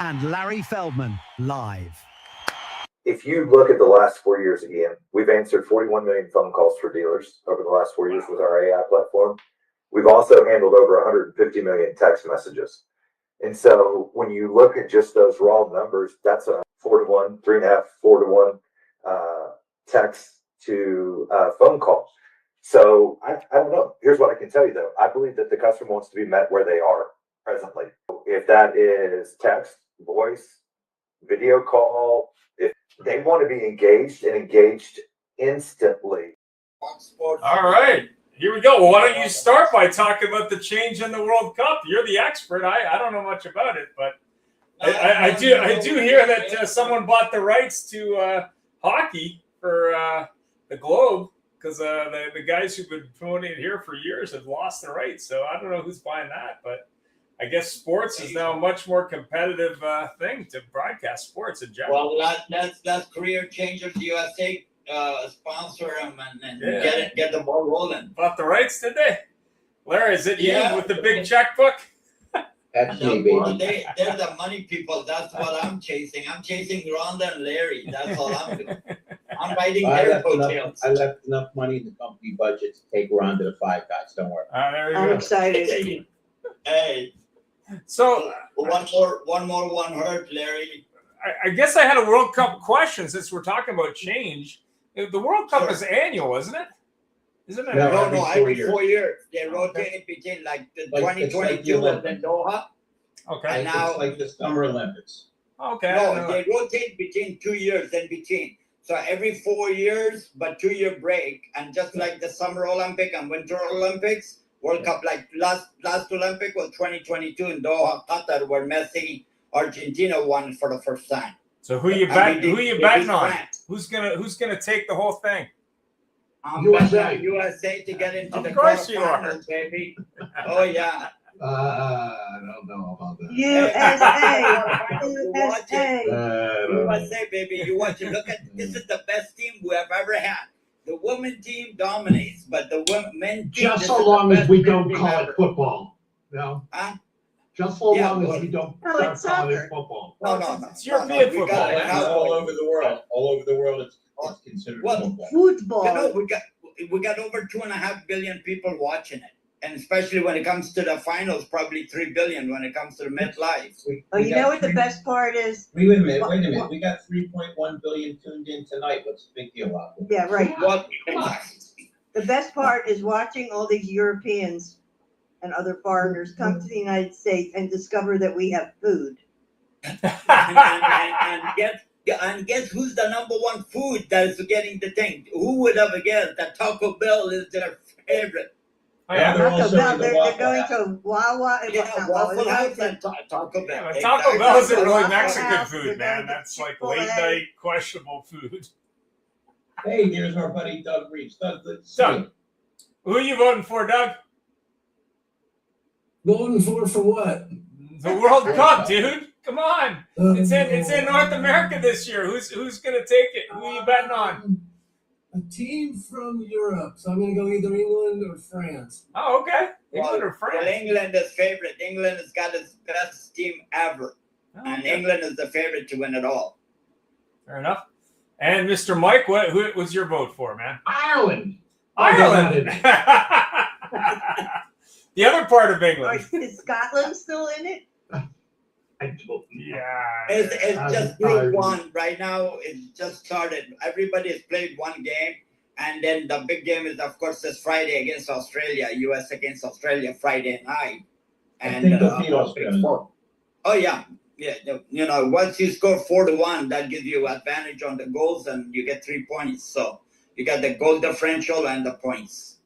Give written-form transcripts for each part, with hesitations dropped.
And Larry Feldman live. If you look at the last 4 years again, we've answered 41 million phone calls for dealers over the last 4 years with our AI platform. We've also handled over 150 million text messages. And so when you look at just those raw numbers, that's a 4-to-1, 3.5, 4-to-1 text to phone call. So I don't know. Here's what I can tell you though. I believe that the customer wants to be met where they are presently. If that is text, voice, video call, if they want to be engaged and engaged instantly. All right, here we go. Well, why don't you start by talking about the change in the World Cup? You're the expert. I don't know much about it, but I do hear that someone bought the rights to hockey for the Globe because the guys who've been promoting it here for years have lost the rights. So I don't know who's buying that, but I guess sports is now a much more competitive thing to broadcast sports in general. Well, that's Career Changers USA sponsor them and get the ball rolling. Bought the rights, did they? Larry, is it you with the big checkbook? That's me, baby. They're the money people. That's what I'm chasing. I'm chasing Rhonda and Larry. That's all I'm doing. I'm riding their coattails. I left enough money in the company budget to take Rhonda to Five Guys. Don't worry. There you I'm go. excited. Hey. So one hurt, Larry. I guess I had a World Cup question since we're talking about change. The World Cup is annual, isn't it? Isn't it? No, every 4 years. They rotate between like the 2022 was in Doha. Okay. And now it's like the Summer Olympics. Okay. No, they rotate between 2 years in between. So every 4 years, but 2 year break. And just like the Summer Olympic and Winter Olympics, World Cup, like last Olympic was 2022 in Doha, Qatar, where Messi, Argentina won for the first time. So who you betting on? Who's gonna take the whole thing? I'm betting on USA to get into the quarterfinals, baby. Oh yeah. I don't know about that. USA, baby. You want to look at this is the best team we have ever had. The women team dominates, but the men team just so long as we don't call it football. No. Just so long as we don't start calling it football. No. It's European football. All over the world. All over the world, it's considered football. Football. You know, we got over 2.5 billion people watching it. And especially when it comes to the finals, probably 3 billion when it comes to the MetLife. You know what the best part is? Wait a minute. We got 3.1 billion tuned in tonight. What's the big deal about it? Yeah, right. What? The best part is watching all these Europeans and other foreigners come to the United States and discover that we have food. and guess who's the number one food that is getting the thing? Who would have guessed that Taco Bell is their favorite? Oh, yeah. They're going to Wawa. Waffle House and Taco Bell. Yeah, but Taco Bell isn't really Mexican food, man. That's like late night questionable food. Hey, there's our buddy Doug Reeves. Doug, who are you voting for, Doug? Voting for what? The World Cup, dude. Come on. It's in North America this year. Who's gonna take it? Who are you betting on? A team from Europe. So I'm gonna go either England or France. Oh, okay. England or France? Well, England is favorite. England has got its best team ever. Oh, and England is the favorite to win it all. Fair enough. And Mr. Mike, who was your vote for, man? Ireland. The other part of England. Is Scotland still in it? Yeah. It's just Group 1 right now. It's just started. Everybody has played one game. And then the big game is, of course, this Friday against Australia. US against Australia Friday night. And oh, yeah. Yeah, you know, once you score 4-1, that gives you advantage on the goals, and you get 3 points. So you got the goal differential and the points.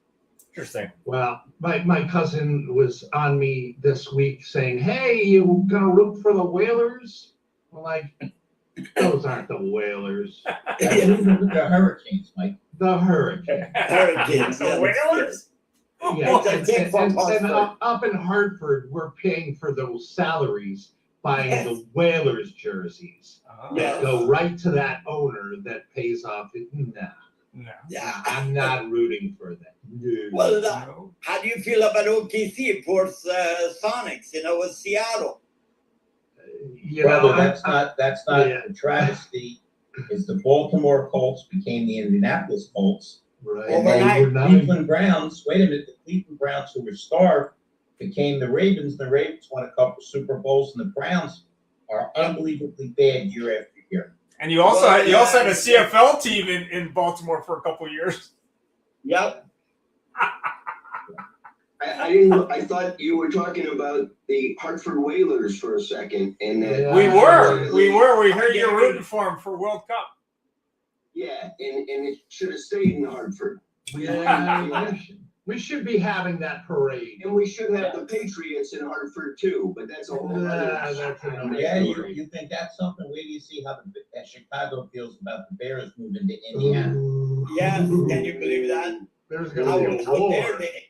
Interesting. Well, my cousin was on me this week saying, "Hey, you gonna root for the Whalers?" I'm like, those aren't the Whalers. The Hurricanes, Mike. The Hurricane. Hurricanes, The yes, Whalers? Yeah, They came from Hartford. up in Hartford, we're paying for those salaries buying the Whalers jerseys Oh, that go right to that owner that pays off. Nah, no. Yeah. I'm not rooting for that. No. Well, No. how do you feel about OKC for Sonics? With Seattle. You Brother, know, that's not yeah. a travesty. Is the Baltimore Colts became the Indianapolis Colts. Right. And then Overnight. the Cleveland Browns, wait a minute, the Cleveland Browns who were starved became the Ravens. The Ravens won a couple Super Bowls, and the Browns are unbelievably bad year after year. And you also had a CFL team in Baltimore for a couple of years. Yep. I thought you were talking about the Hartford Whalers for a second, and Yeah. We were. We heard you're rooting for them for World Cup. yeah, and it should have stayed in Hartford. Yeah, we should be having that parade. And we should have the Patriots in Hartford too, but that's a whole other. That's another Yeah, story. you think that's something? Wait do you see how Chicago feels about the Bears moving to Indiana? Ooh. Yes. Can you believe that? There's How, gonna be a how dare war. they?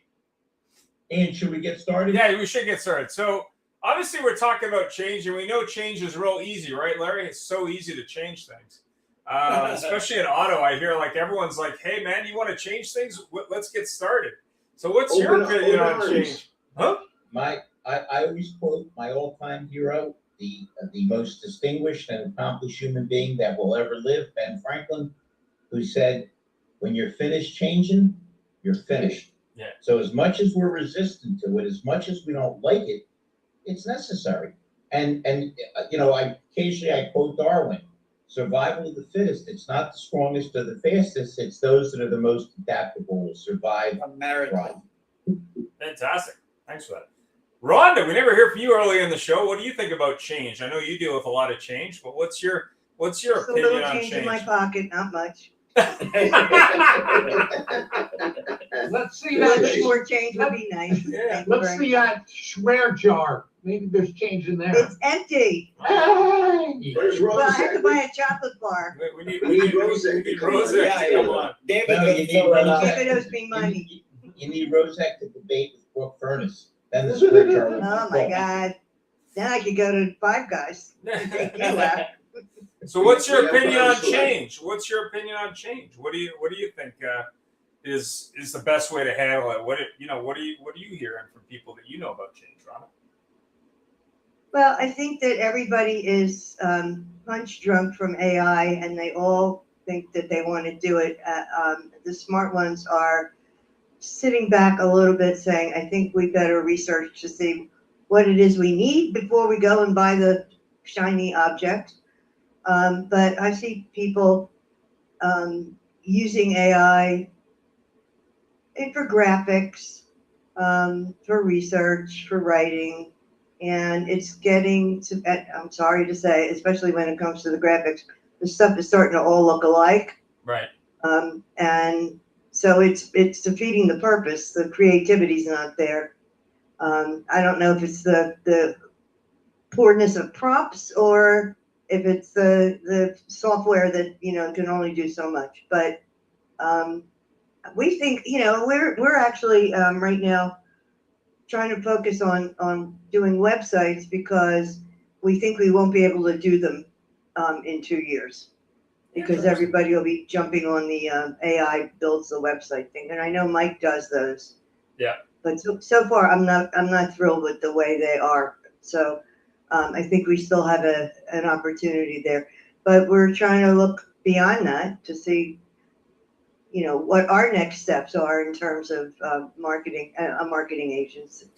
And should we get started? Yeah, we should get started. So obviously we're talking about change, and we know change is real easy, right, Larry? It's so easy to change things. Especially in auto, I hear like everyone's like, "Hey, man, you want to change things? Let's get started." So, what's your opinion on change? Huh? I always quote my all-time hero, the most distinguished and accomplished human being that will ever live, Ben Franklin, who said, "When you're finished changing, you're finished." Yeah. So as much as we're resistant to it, as much as we don't like it, it's necessary. And I occasionally quote Darwin. Survival of the fittest. It's not the strongest or the fastest. It's those that are the most adaptable will survive. America. Fantastic. Thanks for that. Rhonda, we never hear from you early in the show. What do you think about change? I know you deal with a lot of change, but what's your Just a opinion little on change in change? my pocket, not much. Let's see A little that. bit more change would be nice. Yeah. Thank you Let's very see much. that swear jar. Maybe there's change in there. It's empty. Hey! Where's Well, I Rose? have to buy a chocolate bar. We need Rose. Rose. Yeah, Come on. David No, will you need fill it up. Rose. David owes me money. You need Rozak to debate with Brooke Furnace. Then the square jar will Oh be my full. God. Then I could go to Five Guys. Take you out. So, what's your Yeah, opinion on absolutely. change? What's your opinion on change? What do you think is the best way to handle it? What are you hearing from people that you know about change, Rhonda? Well, I think that everybody is punch drunk from AI, and they all think that they want to do it. The smart ones are sitting back a little bit, saying, "I think we better research to see what it is we need before we go and buy the shiny object." But I see people using AI for graphics, for research, for writing. And it's getting to, I'm sorry to say, especially when it comes to the graphics, the stuff is starting to all look alike. Right. And so it's defeating the purpose. The creativity's not there. I don't know if it's the poorness of prompts or if it's the software that, can only do so much. But we think, we're actually right now trying to focus on doing websites because we think we won't be able to do them in 2 years because everybody will be jumping on the AI builds the website thing. And I know Mike does those. Yeah. But so far, I'm not thrilled with the way they are. So I think we still have an opportunity there. But we're trying to look beyond that to see what our next steps are in terms of marketing, a marketing agency.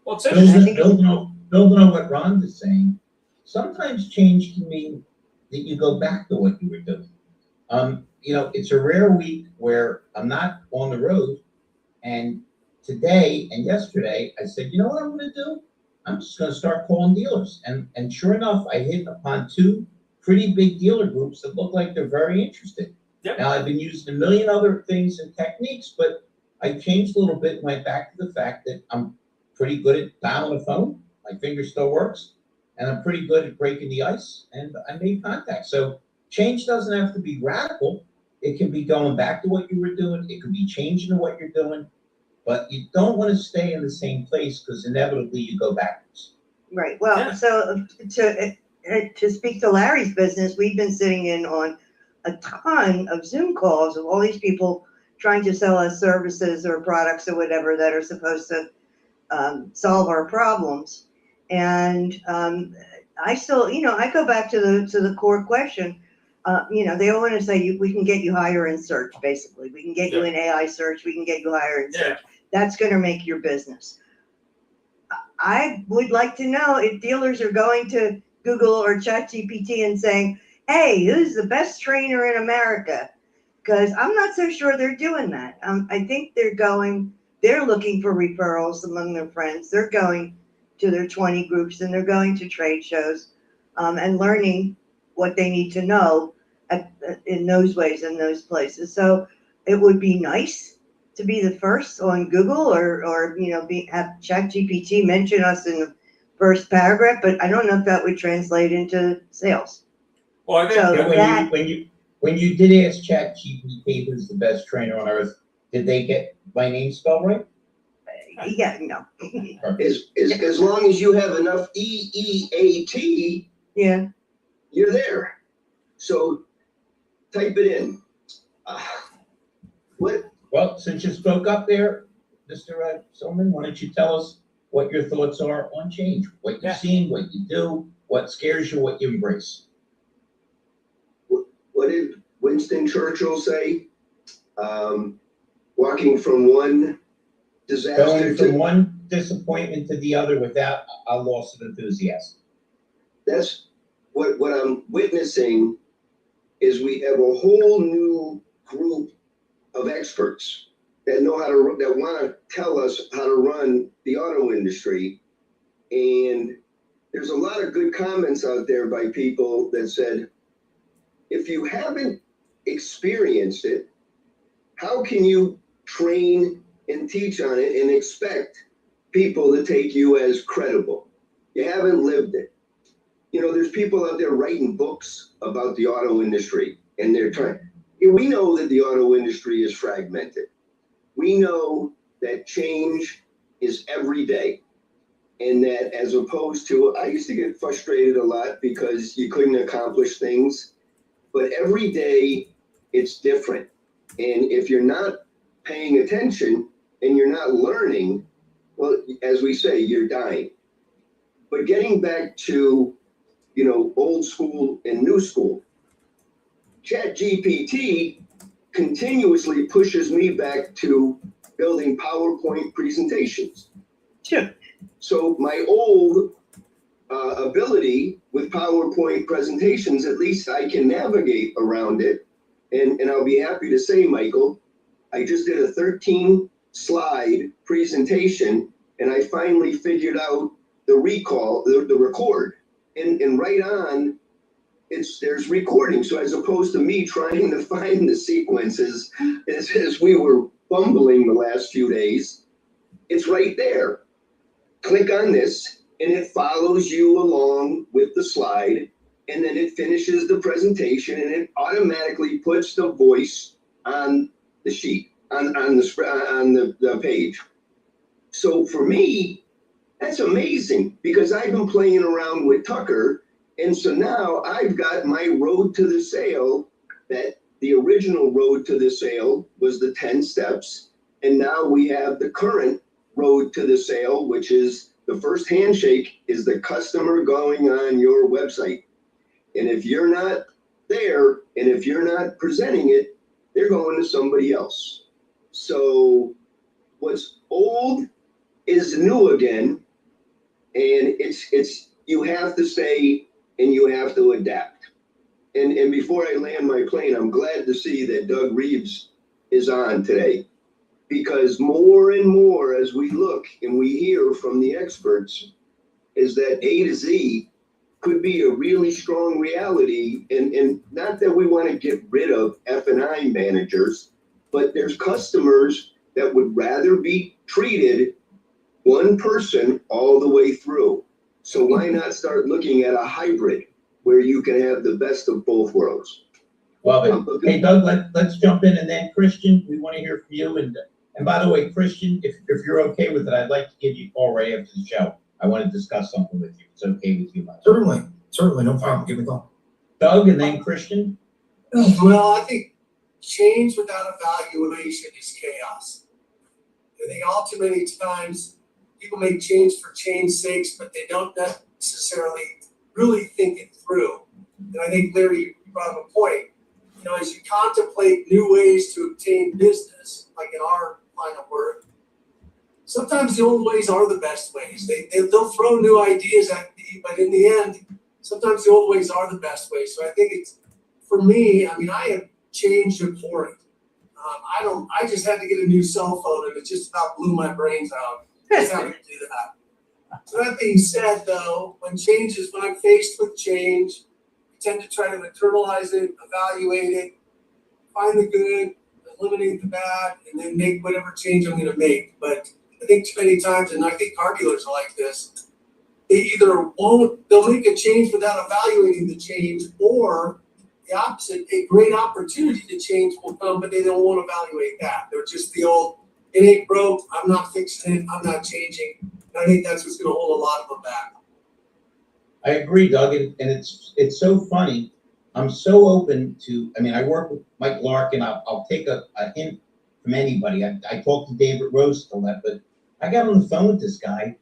Well, it's interesting. Building on what Ron is saying, sometimes change can mean that you go back to what you were doing. It's a rare week where I'm not on the road, and today and yesterday I said, you know what I'm going to do? I'm just going to start calling dealers, and sure enough, I hit upon two pretty big dealer groups that look like they're very interested. Yep. Now, I've been using a million other things and techniques, but I changed a little bit, went back to the fact that I'm pretty good at dialing the phone. My finger still works, and I'm pretty good at breaking the ice, and I made contact. So change doesn't have to be radical. It can be going back to what you were doing. It can be changing what you're doing, but you don't want to stay in the same place because inevitably you go backwards. Right. Well, Yeah. so to speak to Larry's business, we've been sitting in on a ton of Zoom calls of all these people trying to sell us services or products or whatever that are supposed to solve our problems. And I still, I go back to the core question. They all want to say we can get you higher in search. Basically, we can get you in AI search. We can get you higher in search. That's going to make your business. I would like to know if dealers are going to Google or ChatGPT and saying, "Hey, who's the best trainer in America?" Because I'm not so sure they're doing that. I think they're looking for referrals among their friends. They're going to their 20 groups and they're going to trade shows and learning what they need to know in those ways, in those places. So it would be nice to be the first on Google or have ChatGPT mention us in the first paragraph, but I don't know if that would translate into sales. Well, I think So when you did ask ChatGPT who's the best trainer on earth, did they get my name spelled right? Yeah, no. As long as you have enough EEAT, Yeah. you're there. So type it in. What? Well, since you spoke up there, Mr. Silman, why don't you tell us what your thoughts are on change? What you've seen, what you do, what scares you, what you embrace. What did Winston Churchill say? Walking from one disaster Going from one disappointment to the other without a loss of enthusiasm. That's what I'm witnessing is we have a whole new group of experts that want to tell us how to run the auto industry. And there's a lot of good comments out there by people that said, if you haven't experienced it, how can you train and teach on it and expect people to take you as credible? You haven't lived it. There's people out there writing books about the auto industry, and they're trying. We know that the auto industry is fragmented. We know that change is every day. And that as opposed to, I used to get frustrated a lot because you couldn't accomplish things, but every day it's different. And if you're not paying attention and you're not learning, well, as we say, you're dying. But getting back to, old school and new school, ChatGPT continuously pushes me back to building PowerPoint presentations. Sure. So my old ability with PowerPoint presentations, at least I can navigate around it. And I'll be happy to say, Michael, I just did a 13-slide presentation, and I finally figured out the record. And right on, there's recording. So as opposed to me trying to find the sequences as we were bumbling the last few days, it's right there. Click on this, and it follows you along with the slide, and then it finishes the presentation, and it automatically puts the voice on the sheet, on the page. So for me, that's amazing because I've been playing around with Tucker, and so now I've got my road to the sale. That the original road to the sale was the 10 steps, and now we have the current road to the sale, which is the first handshake is the customer going on your website. And if you're not there, and if you're not presenting it, they're going to somebody else. So what's old is new again. And it's you have to stay and you have to adapt. And before I land my plane, I'm glad to see that Doug Reeves is on today, because more and more as we look and we hear from the experts is that A to Z could be a really strong reality. And not that we want to get rid of F&I managers, but there's customers that would rather be treated one person all the way through. So why not start looking at a hybrid where you can have the best of both worlds? Well, hey, Doug, let's jump in, and then Christian, we want to hear from you. And by the way, Christian, if you're okay with it, I'd like to give you a call right after the show. I want to discuss something with you. It's okay with you, Mike? Certainly, no problem. Give me a call. Doug, and then Christian. Well, I think change without evaluation is chaos. I think all too many times people make change for change's sake, but they don't necessarily really think it through. And I think, Larry, you brought up a point. You know, as you contemplate new ways to obtain business, like in our line of work, sometimes the old ways are the best ways. They'll throw new ideas at you, but in the end, sometimes the old ways are the best ways. So I think it's, for me, I mean, I have changed abhorrent. I just had to get a new cell phone, and it just about blew my brains out. Just having to do that. So that being said, though, when I'm faced with change, I tend to try to internalize it, evaluate it, find the good, eliminate the bad, and then make whatever change I'm going to make. But I think too many times, and I think car dealers are like this, they'll make a change without evaluating the change, or the opposite, a great opportunity to change will come, but they don't want to evaluate that. They're just the old, it ain't broke, I'm not fixing it, I'm not changing. And I think that's what's going to hold a lot of them back. I agree, Doug, and it's so funny. I'm so open to, I mean, I work with Mike Larkin. I'll take a hint from anybody. I talked to David Rose still that, but I got on the phone with this guy,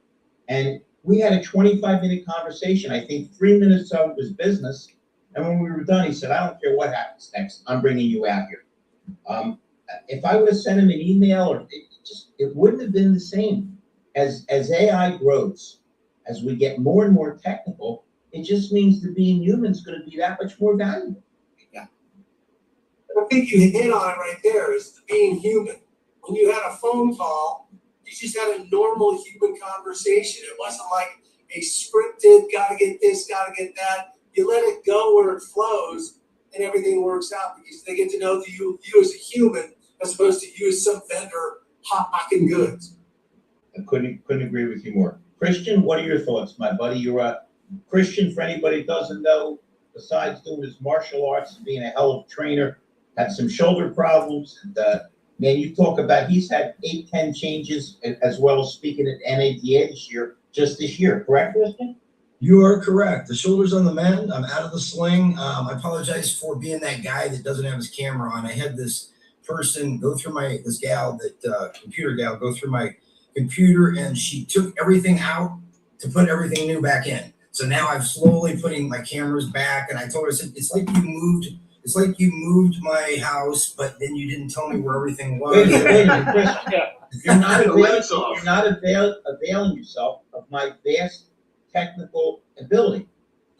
and we had a 25-minute conversation. I think 3 minutes of it was business. And when we were done, he said, I don't care what happens next. I'm bringing you out here. If I would have sent him an email, or it wouldn't have been the same. As AI grows, as we get more and more technical, it just means that being human is going to be that much more valuable. Yeah. I think you hit on it right there, is the being human. When you had a phone call, you just had a normal human conversation. It wasn't like a scripted, gotta get this, gotta get that. You let it go where it flows, and everything works out because they get to know you as a human, as opposed to you as some vendor hawking goods. I couldn't agree with you more. Christian, what are your thoughts, my buddy? You're a Christian, for anybody who doesn't know, besides doing his martial arts and being a hell of a trainer, had some shoulder problems. And man, you talk about, he's had 8-10 changes, as well as speaking at NADA just this year, correct, Christian? You are correct. The shoulder's on the mend. I'm out of the sling. I apologize for being that guy that doesn't have his camera on. I had this person go through computer gal go through my computer, and she took everything out to put everything new back in. So now I'm slowly putting my cameras back, and I told her, I said, it's like you moved my house, but then you didn't tell me where everything was. Wait a minute, Christian. You're not availing yourself of my vast technical ability.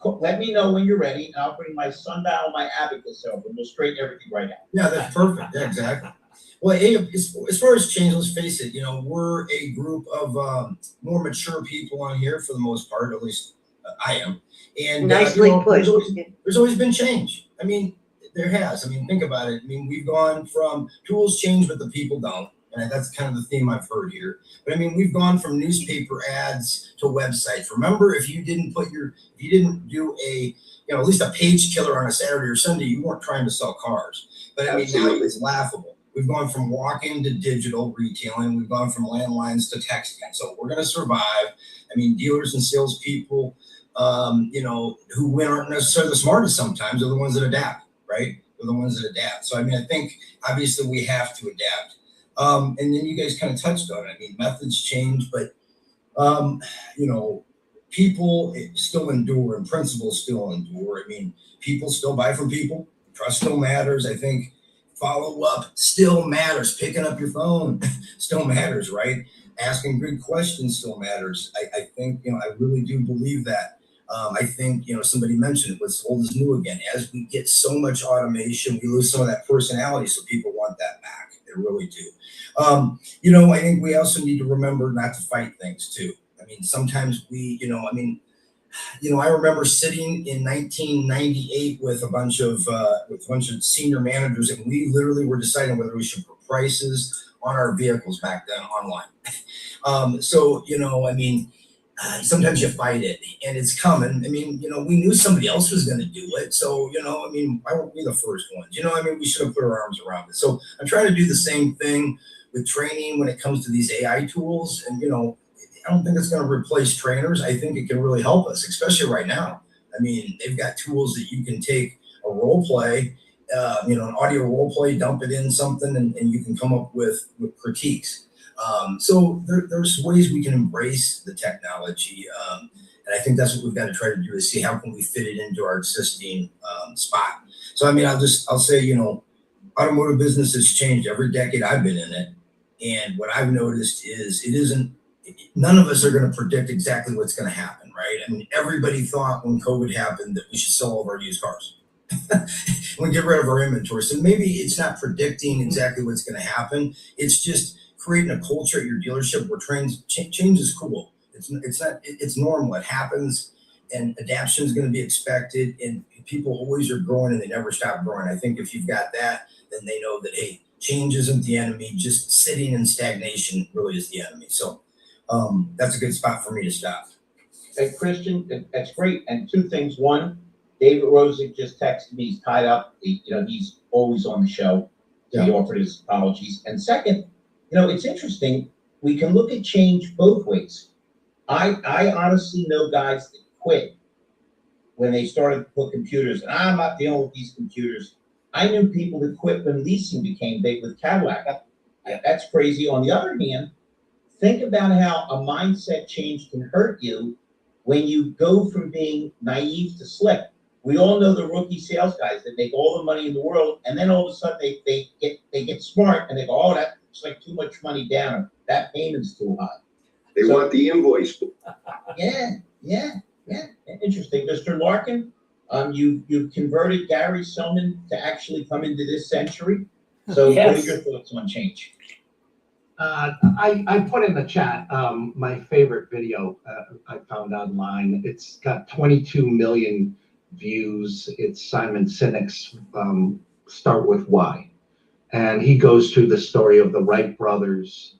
Let me know when you're ready, and I'll bring my sundial and my abacus over, and we'll straighten everything right out. Yeah, that's perfect. Yeah, exactly. Well, hey, as far as change, let's face it, we're a group of more mature people on here for the most part, at least I am. And Nicely put. There's always been change. I mean, there has. I mean, think about it. I mean, we've gone from tools change, but the people don't. And that's kind of the theme I've heard here. But I mean, we've gone from newspaper ads to websites. Remember, if you didn't do at least a page killer on a Saturday or Sunday, you weren't trying to sell cars. But I mean, now it's laughable. We've gone from walk-in to digital retailing. We've gone from landlines to texting. So we're going to survive. I mean, dealers and salespeople, who win aren't necessarily the smartest sometimes. They're the ones that adapt, right? They're the ones that adapt. So, I mean, I think obviously we have to adapt. And then you guys kind of touched on it. I mean, methods change, but, people still endure and principles still endure. I mean, people still buy from people. Trust still matters. I think follow up still matters. Picking up your phone still matters, right? Asking good questions still matters. I think, I really do believe that. I think, somebody mentioned it, what's old is new again. As we get so much automation, we lose some of that personality. So people want that back. They really do. I think we also need to remember not to fight things too. I mean, sometimes I remember sitting in 1998 with a bunch of senior managers, and we literally were deciding whether we should put prices on our vehicles back then online. So, I mean, sometimes you fight it and it's coming. I mean, we knew somebody else was going to do it. So, I mean, why weren't we the first ones? I mean, we should have put our arms around it. So I'm trying to do the same thing with training when it comes to these AI tools. And, I don't think it's going to replace trainers. I think it can really help us, especially right now. I mean, they've got tools that you can take a role play, an audio role play, dump it in something, and you can come up with critiques. So there's ways we can embrace the technology. And I think that's what we've got to try to do is see how can we fit it into our existing spot. So, I mean, I'll say, automotive business has changed every decade I've been in it. And what I've noticed is none of us are going to predict exactly what's going to happen, right? I mean, everybody thought when COVID happened that we should sell all of our used cars. We get rid of our inventory. So maybe it's not predicting exactly what's going to happen. It's just creating a culture at your dealership where change is cool. It's normal. It happens, and adaptation is going to be expected. And people always are growing, and they never stop growing. I think if you've got that, then they know that, hey, change isn't the enemy. Just sitting in stagnation really is the enemy. So that's a good spot for me to stop. Hey, Christian, that's great. And two things. One, David Rosick just texted me. He's tied up. He's always on the show. So he offered his apologies. And second, it's interesting. We can look at change both ways. I honestly know guys that quit when they started to put computers, and I'm not dealing with these computers. I knew people that quit when leasing became big with Cadillac. That's crazy. On the other hand, think about how a mindset change can hurt you when you go from being naive to slick. We all know the rookie sales guys that make all the money in the world, and then all of a sudden they get smart and they go, oh, that's like too much money down. That payment's too high. They want the invoice. Yeah. Interesting. Mr. Larkin, you've converted Gary Selman to actually come into this century. So Yes. What are your thoughts on change? I put in the chat my favorite video I found online. It's got 22 million views. It's Simon Sinek's Start With Why. And he goes through the story of the Wright brothers.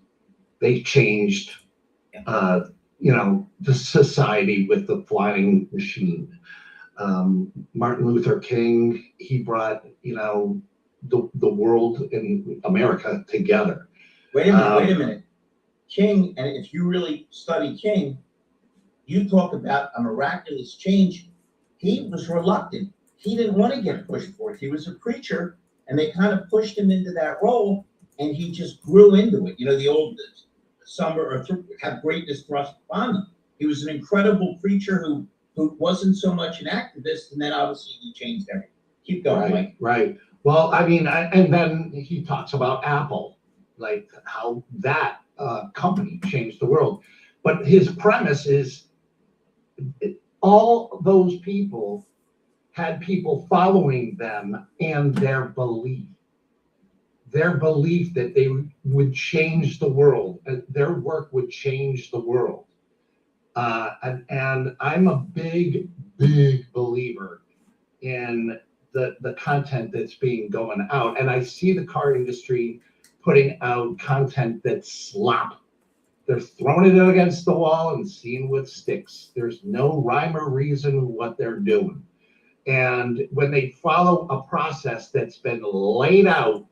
They changed, the society with the flying machine. Martin Luther King, he brought, the world in America together. Wait a minute. King, and if you really study King, you talk about a miraculous change. He was reluctant. He didn't want to get pushed forth. He was a preacher, and they kind of pushed him into that role, and he just grew into it. The old have greatness thrust upon him. He was an incredible preacher who wasn't so much an activist, and then obviously he changed everything. Keep going, Mike. Right. Well, I mean, and then he talks about Apple, like how that company changed the world. But his premise is all those people had people following them and their belief that they would change the world, their work would change the world. And I'm a big believer in the content that's being going out. And I see the car industry putting out content that's slop. They're throwing it against the wall and seeing what sticks. There's no rhyme or reason what they're doing. And when they follow a process that's been laid out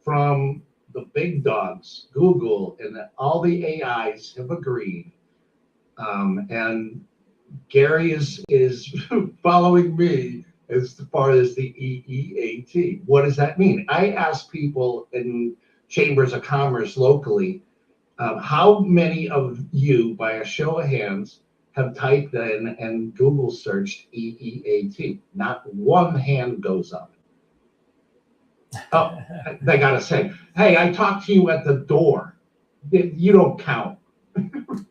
from the big dogs, Google, and all the AIs have agreed, and Gary is following me as far as the EEAT. What does that mean? I asked people in chambers of commerce locally, how many of you, by a show of hands, have typed in and Google searched EEAT? Not one hand goes up. Oh, they got to say, hey, I talked to you at the door. You don't count.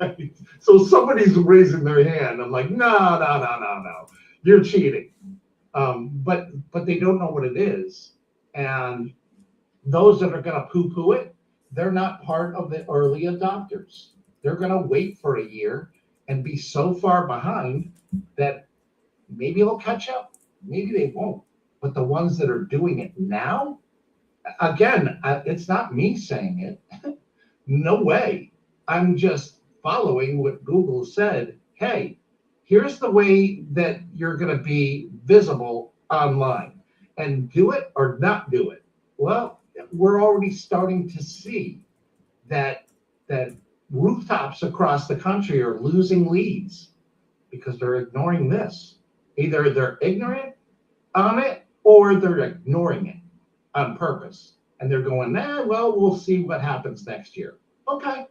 Right? So somebody's raising their hand. I'm like, no. You're cheating. But they don't know what it is. And those that are going to poo-poo it, they're not part of the early adopters. They're going to wait for a year and be so far behind that maybe they'll catch up. Maybe they won't. But the ones that are doing it now, again, it's not me saying it. No way. I'm just following what Google said. Hey, here's the way that you're going to be visible online, and do it or not do it. Well, we're already starting to see that rooftops across the country are losing leads because they're ignoring this. Either they're ignorant on it or they're ignoring it on purpose. And they're going, well, we'll see what happens next year. Okay.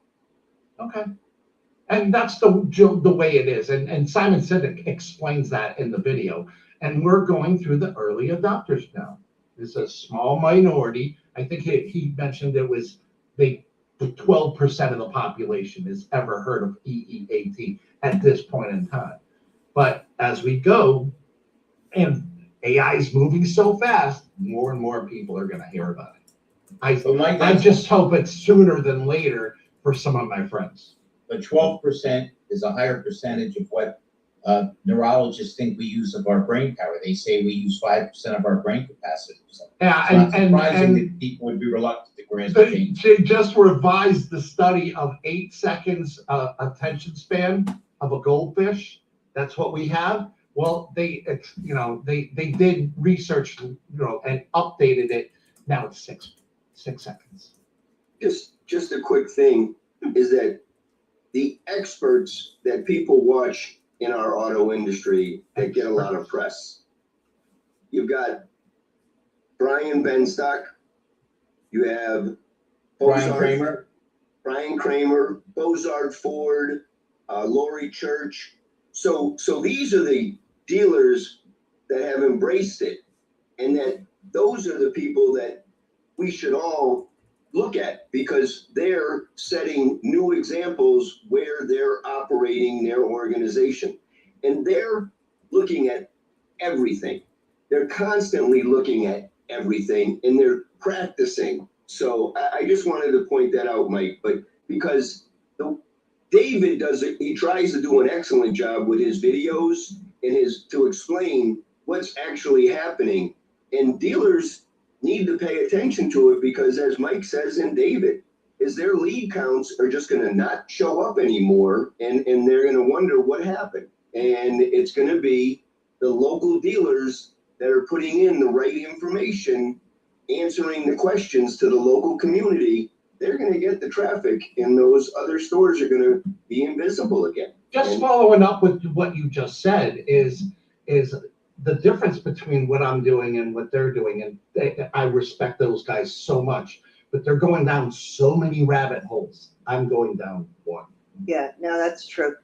And that's the way it is. And Simon Sinek explains that in the video. And we're going through the early adopters now. It's a small minority. I think he mentioned it was the 12% of the population has ever heard of EEAT at this point in time. But as we go, and AI is moving so fast, more and more people are going to hear about it. I just hope it's sooner than later for some of my friends. But 12% is a higher percentage of what neurologists think we use of our brain power. They say we use 5% of our brain capacity. So Yeah, it's not surprising that people would be reluctant to grant change. They just revised the study of 8 seconds attention span of a goldfish. That's what we have. Well, they did research, and updated it. Now it's 6 seconds. Just a quick thing is that the experts that people watch in our auto industry that get a lot of press. You've got Brian Benstock. You have Brian Kramer, Bozard Ford, Lori Church. So these are the dealers that have embraced it, and that those are the people that we should all look at, because they're setting new examples where they're operating their organization, and they're looking at everything. They're constantly looking at everything, and they're practicing. So I just wanted to point that out, Mike, but because David does it, he tries to do an excellent job with his videos and to explain what's actually happening, and dealers need to pay attention to it, because as Mike says, and David, is their lead counts are just going to not show up anymore, and they're going to wonder what happened. And it's going to be the local dealers that are putting in the right information, answering the questions to the local community. They're going to get the traffic, and those other stores are going to be invisible again. Just following up with what you just said is the difference between what I'm doing and what they're doing. And I respect those guys so much, but they're going down so many rabbit holes. I'm going down one. Yeah, no, that's true.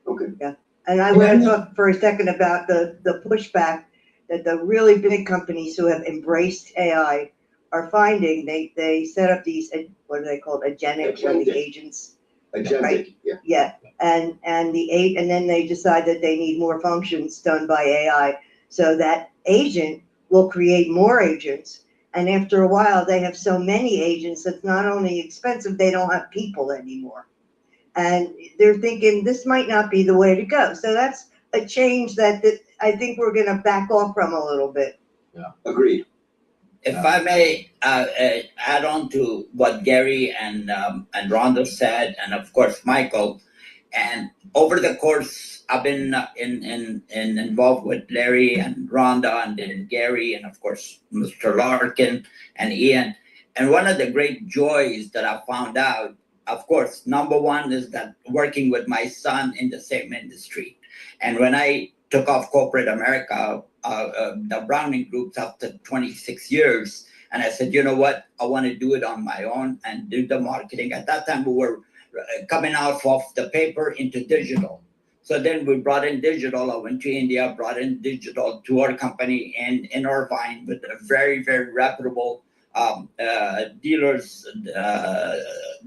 Okay. Yeah. And I want to talk for a second about the pushback that the really big companies who have embraced AI are finding. They set up these, what are they called? Agentic agents. Agentic, right? yeah. Yeah. And then they decide that they need more functions done by AI. So that agent will create more agents. And after a while, they have so many agents that's not only expensive, they don't have people anymore. And they're thinking this might not be the way to go. So that's a change that I think we're going to back off from a little bit. Yeah. Agreed. If I may add on to what Gary and Rhonda said, and of course Michael, and over the course I've been involved with Larry and Rhonda and then Gary and of course Mr. Larkin and Ian. And one of the great joys that I found out, of course, number one is that working with my son in the same industry. And when I took off corporate America, the Browning Group's after 26 years. And I said, you know what? I want to do it on my own and do the marketing. At that time, we were coming out of the paper into digital. So then we brought in digital. I went to India, brought in digital to our company in Irvine with a very, very reputable dealers,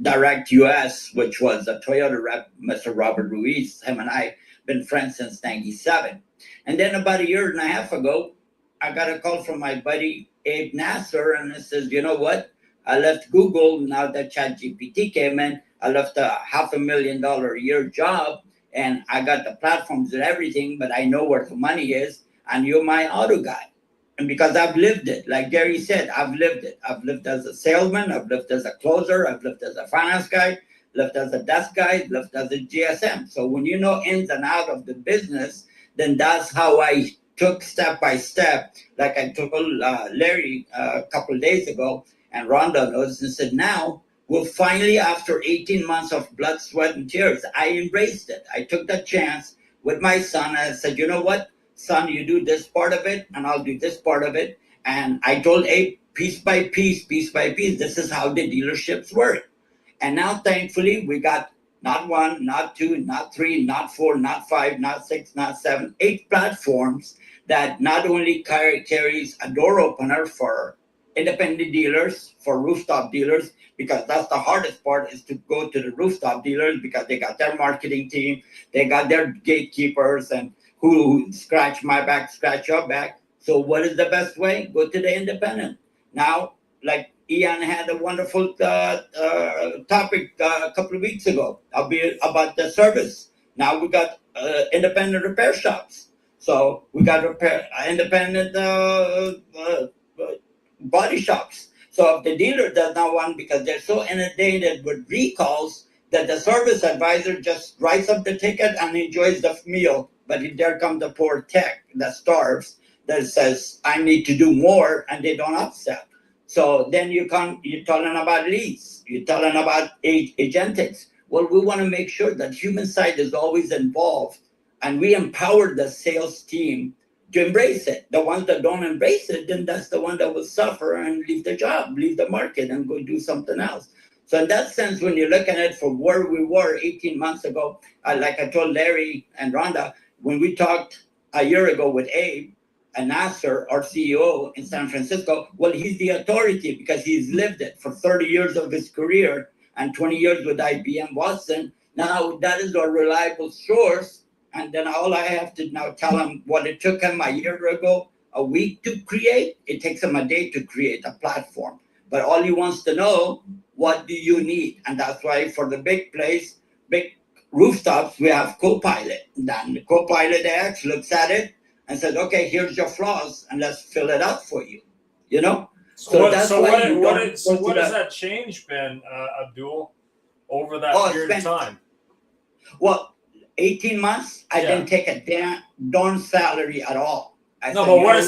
Direct US, which was a Toyota rep, Mr. Robert Ruiz. Him and I been friends since 97. And then about a year and a half ago, I got a call from my buddy Abe Nasser, and it says, you know what? I left Google now that ChatGPT came in. I left a $500,000 a year job, and I got the platforms and everything, but I know where the money is, and you're my auto guy. And because I've lived it, like Gary said, I've lived it. I've lived as a salesman, I've lived as a closer, I've lived as a finance guy, lived as a desk guy, lived as a GSM. So when you know ins and out of the business, then that's how I took step by step, like I told Larry a couple of days ago, and Rhonda knows, and said, now, well, finally, after 18 months of blood, sweat, and tears, I embraced it. I took that chance with my son, and I said, you know what, son, you do this part of it, and I'll do this part of it. And I told Abe, piece by piece, this is how the dealerships work. And now, thankfully, we got not one, not two, not three, not four, not five, not six, not seven, 8 platforms that not only carries a door opener for independent dealers, for rooftop dealers, because that's the hardest part, is to go to the rooftop dealers because they got their marketing team, they got their gatekeepers, and who scratch my back, scratch your back. So what is the best way? Go to the independent. Now, like Ian had a wonderful topic a couple of weeks ago about the service. Now we got independent repair shops. So we got independent body shops. So if the dealer does not want, because they're so inundated with recalls, that the service advisor just writes up the ticket and enjoys the meal. But there comes the poor tech that starves, that says, I need to do more, and they don't upsell. So then you're telling about leads, you're telling about agentics. Well, we want to make sure that human side is always involved, and we empower the sales team to embrace it. The ones that don't embrace it, then that's the one that will suffer and leave the job, leave the market, and go do something else. So in that sense, when you're looking at it from where we were 18 months ago, like I told Larry and Rhonda, when we talked a year ago with Abe and Nasser, our CEO in San Francisco, well, he's the authority because he's lived it for 30 years of his career and 20 years with IBM Watson. Now that is our reliable source. And then all I have to now tell him what it took him a year ago, a week to create. It takes him a day to create a platform. But all he wants to know, what do you need? And that's why for the big rooftops, we have Copilot. Then the Copilot X looks at it and says, okay, here's your flaws, and let's fill it out for you. You know? What has that change been, Abdul, over that period of time? Well, 18 months, I didn't take a darn salary at all. But what is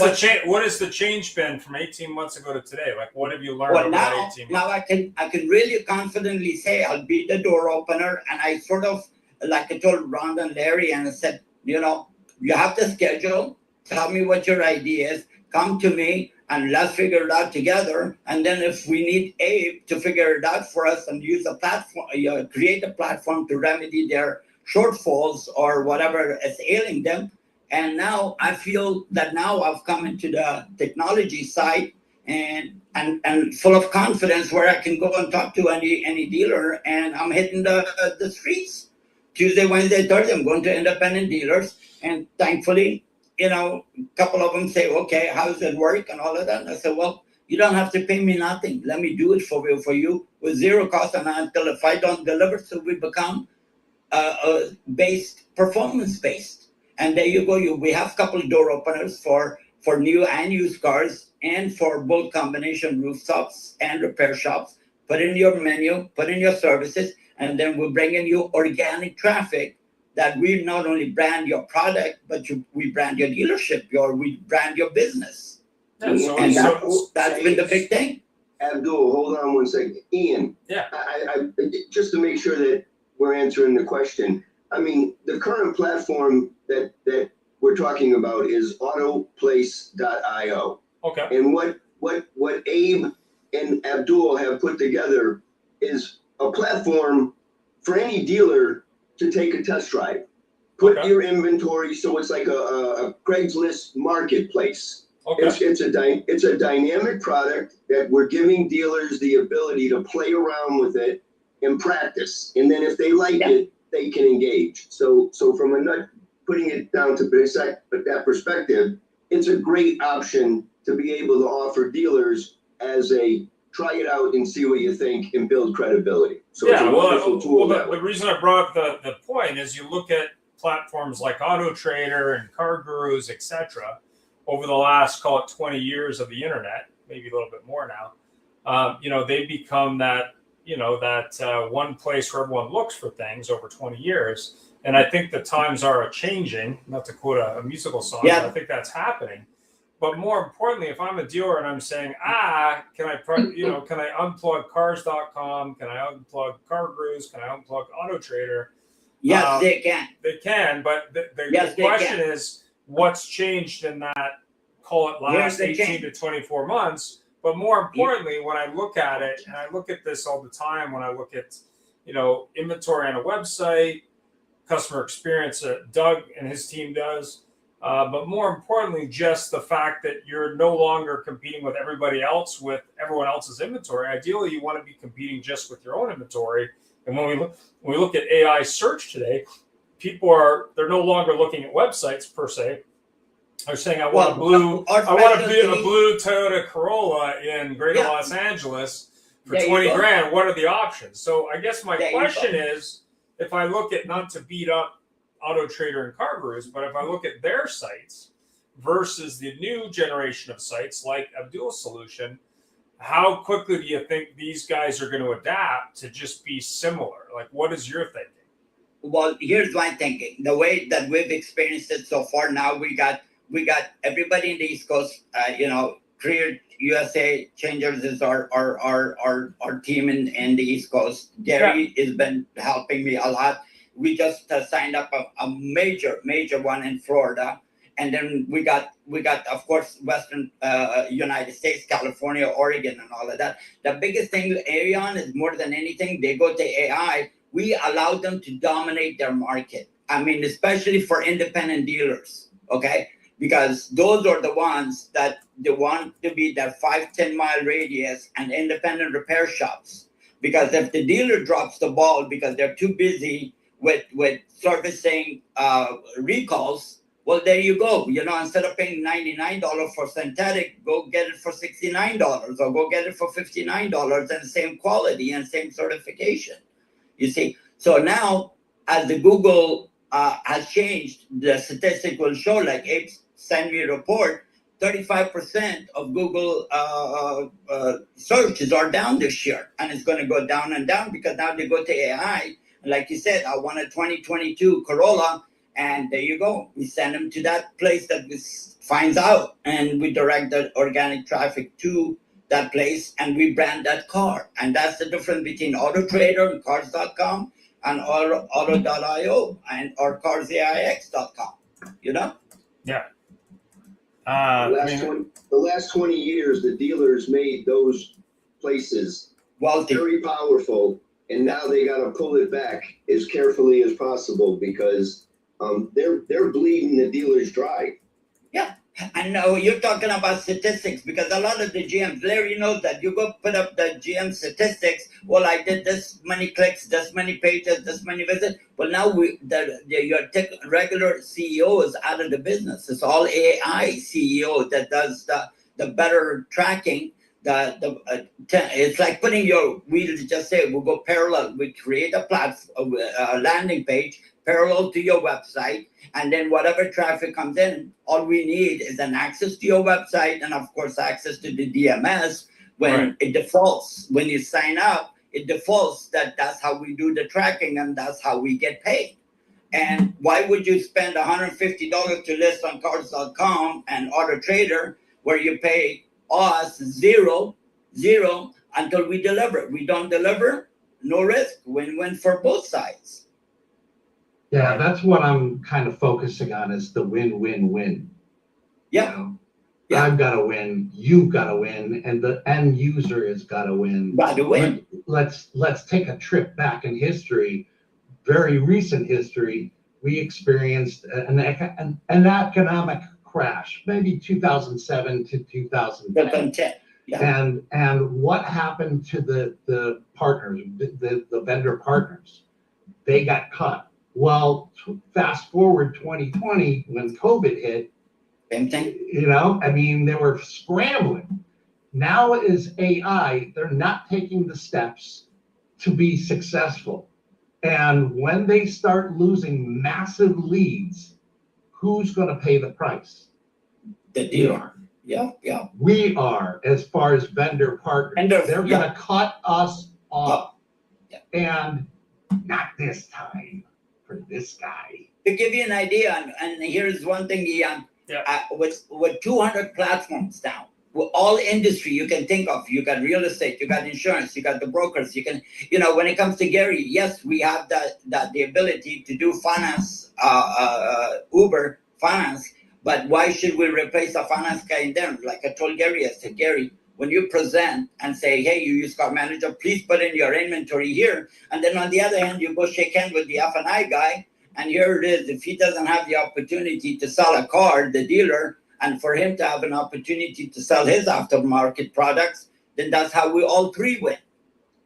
the change been from 18 months ago to today? Like, what have you learned over that 18 months? Now I can really confidently say I'll be the door opener. And I sort of, like I told Rhonda and Larry, and I said, you have to schedule, tell me what your idea is, come to me, and let's figure it out together. And then if we need Abe to figure it out for us and use a platform, create a platform to remedy their shortfalls or whatever is ailing them. And now I feel that now I've come into the technology side and full of confidence where I can go and talk to any dealer, and I'm hitting the streets. Tuesday, Wednesday, Thursday, I'm going to independent dealers, and thankfully, a couple of them say, okay, how does it work and all of that. And I said, well, you don't have to pay me nothing. Let me do it for you with zero cost, and until if I don't deliver, so we become performance based. And there you go. We have a couple of door openers for new and used cars, and for both combination rooftops and repair shops. Put in your menu, put in your services, and then we're bringing you organic traffic that we not only brand your product, but we brand your dealership, we brand your business. And that's been the big thing. Abdul, hold on one second. Ian, I just to make sure that we're answering the question. I mean, the current platform that we're talking about is autoplace.io. Okay. And what Abe and Abdul have put together is a platform for any dealer to take a test drive. Put your inventory, so it's like a Craigslist marketplace. Okay. It's a dynamic product that we're giving dealers the ability to play around with it and practice. And then if they like it, they can engage. So from putting it down to that perspective, it's a great option to be able to offer dealers as a try it out and see what you think and build credibility. So it's a wonderful tool. The reason I brought up the point is you look at platforms like Auto Trader and Car Gurus, etc. over the last, call it 20 years of the internet, maybe a little bit more now, they become that, one place where everyone looks for things over 20 years. And I think the times are changing, not to quote a musical song, but I think that's happening. But more importantly, if I'm a dealer and I'm saying, can I unplug cars.com? Can I unplug CarGurus? Can I unplug Auto Trader? Yes, they can. They can, but the Yes, they question can. is what's changed in that, call it last Here's the 18 to 24 months. But more importantly, when I look at it, and I look at this all the time, when I look at, inventory on a website, customer experience that Doug and his team does, but more importantly, just the fact that you're no longer competing with everybody else with everyone else's inventory. Ideally, you want to be competing just with your own inventory. And when we look at AI search today, they're no longer looking at websites per se. They're saying, I want a blue Toyota Corolla in Greater Los Angeles for 20 grand. What are the options? So I guess my question is, if I look at, not to beat up Auto Trader and CarGurus, but if I look at their sites versus the new generation of sites like Abdul's solution, how quickly do you think these guys are going to adapt to just be similar? Like, what is your thinking? Well, here's my thinking. The way that we've experienced it so far, now we got everybody in the East Coast. Career USA Changers is our team in the East Coast. Gary has been helping me a lot. We just signed up a major one in Florida, and then we got of course Western United States, California, Oregon, and all of that. The biggest thing, Arion, is more than anything, they go to AI. We allow them to dominate their market. I mean, especially for independent dealers, okay? Because those are the ones that they want to be that 5-10 mile radius and independent repair shops. Because if the dealer drops the ball because they're too busy with servicing recalls, well, there you go. Instead of paying $99 for synthetic, go get it for $69 or go get it for $59 and same quality and same certification. You see? So now, as the Google has changed, the statistic will show, like Abe sent me a report, 35% of Google searches are down this year. And it's going to go down and down because now they go to AI. Like you said, I want a 2022 Corolla. And there you go. We send them to that place that finds out. And we direct the organic traffic to that place and we brand that car. And that's the difference between Auto Trader and Cars.com and Auto.io or CarsAIX.com. Yeah. The last 20 years, the dealers made those places very powerful, and now they got to pull it back as carefully as possible because they're bleeding the dealers dry. Yeah, I know you're talking about statistics because a lot of the GMs, Larry knows that. You go put up the GM statistics. Well, I did this many clicks, this many pages, this many visits. Well, now your regular CEO is out of the business. It's all AI CEO that does the better tracking. It's like putting we just say we'll go parallel. We create a platform, a landing page parallel to your website, and then whatever traffic comes in, all we need is an access to your website and of course access to the DMS when it defaults. When you sign up, it defaults that's how we do the tracking and that's how we get paid. And why would you spend $150 to list on Cars.com and Auto Trader where you pay us zero until we deliver? We don't deliver, no risk, win-win for both sides. Yeah, that's what I'm kind of focusing on is the win-win-win. Yeah. I've got to win, you've got to win, and the end user has got to win. Got to win. Let's take a trip back in history, very recent history. We experienced an economic crash, maybe 2007 to 2010. Yeah. And what happened to the partners, the vendor partners? They got cut. Well, fast forward 2020 when COVID hit, same thing. They were scrambling. Now is AI, they're not taking the steps to be successful. And when they start losing massive leads, who's going to pay the price? The dealer. Yeah. We are, as far as vendor partners. Vendor, They're yeah. gonna cut us off. Yeah. And not this time for this guy. To give you an idea, and here's one thing, Ian. Yeah. With 200 platforms now, with all industry you can think of, you got real estate, you got insurance, you got the brokers, you can, when it comes to Gary, yes, we have the ability to do finance, Uber finance, but why should we replace a finance guy in there? Like I told Gary, I said, Gary, when you present and say, hey, you use car manager, please put in your inventory here. And then on the other hand, you go shake hands with the F&I guy. And here it is, if he doesn't have the opportunity to sell a car, the dealer, and for him to have an opportunity to sell his aftermarket products, then that's how we all three win.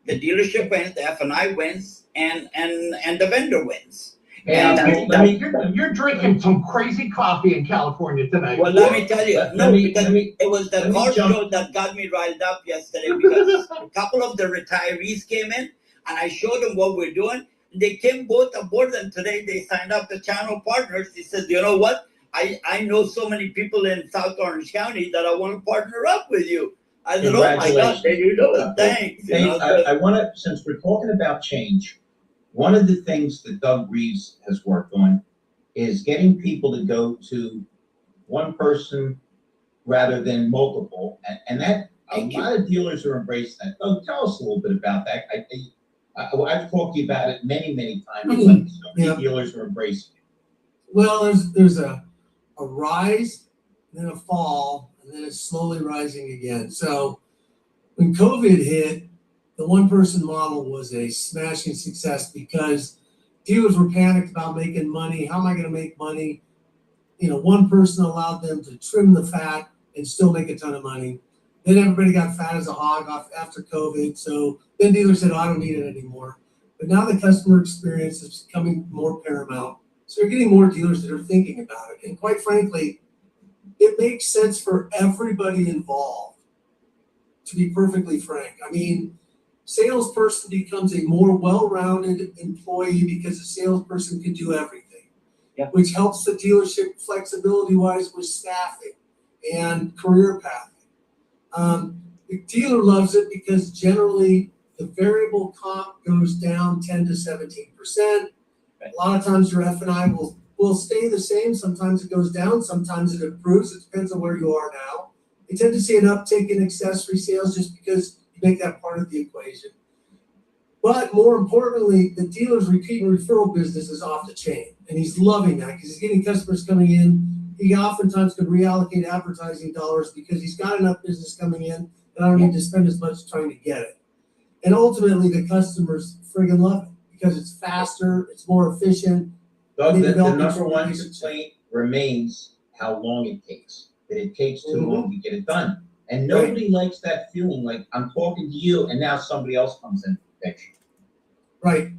The dealership wins, the F&I wins, and the vendor wins. You're drinking some crazy coffee in California tonight. Well, let me tell you, it was the car show that got me riled up yesterday because a couple of the retirees came in and I showed them what we're doing. They came both aboard and today they signed up the channel partners. He says, you know what? I know so many people in South Orange County that I want to partner up with you. I said, oh my God, there you go. Thanks. I want to, since we're talking about change, one of the things that Doug Reeves has worked on is getting people to go to one person rather than multiple. And that a lot of dealers are embracing that. Doug, tell us a little bit about that. I've talked to you about it many times. But so many dealers are embracing it. Well, there's a rise, then a fall, and then it's slowly rising again. So when COVID hit, the one-person model was a smashing success because dealers were panicked about making money. How am I going to make money? One person allowed them to trim the fat and still make a ton of money. Then everybody got fat as a hog after COVID. So then dealers said, oh, I don't need it anymore. But now the customer experience is becoming more paramount. So you're getting more dealers that are thinking about it. And quite frankly, it makes sense for everybody involved, to be perfectly frank. I mean, salesperson becomes a more well-rounded employee because a salesperson can do everything, which helps the dealership flexibility-wise with staffing and career pathing. The dealer loves it because generally the variable comp goes down 10 to 17%. A lot of times your F&I will stay the same. Sometimes it goes down. Sometimes it improves. It depends on where you are now. You tend to see an uptick in accessory sales just because you make that part of the equation. But more importantly, the dealer's repeat and referral business is off the chain. And he's loving that because he's getting customers coming in. He oftentimes could reallocate advertising dollars because he's got enough business coming in that I don't need to spend as much trying to get it. And ultimately, the customers friggin' love it because it's faster, it's more efficient. Doug, the number one complaint remains how long it takes. That it takes too long to get it done. And nobody likes that feeling like I'm talking to you and now somebody else comes in the picture. Right.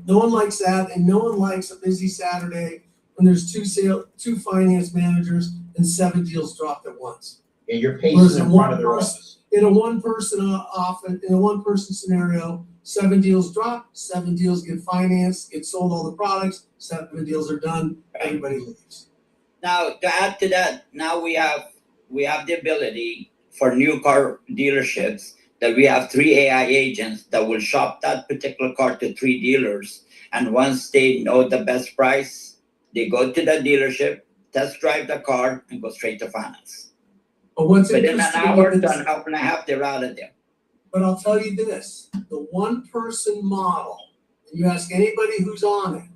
No one likes that, and no one likes a busy Saturday when there's two finance managers and 7 deals dropped at once. Yeah, you're pacing in front of their office. In a one-person office, in a one-person scenario, 7 deals drop, 7 deals get financed, get sold all the products, 7 deals are done, everybody leaves. Now, to add to that, now we have the ability for new car dealerships that we have 3 AI agents that will shop that particular car to 3 dealers. And once they know the best price, they go to the dealership, test drive the car, and go straight to finance. But what's Within an interesting hour is- to an hour and a half, they're out of there. But I'll tell you this, the one-person model, and you ask anybody who's on it,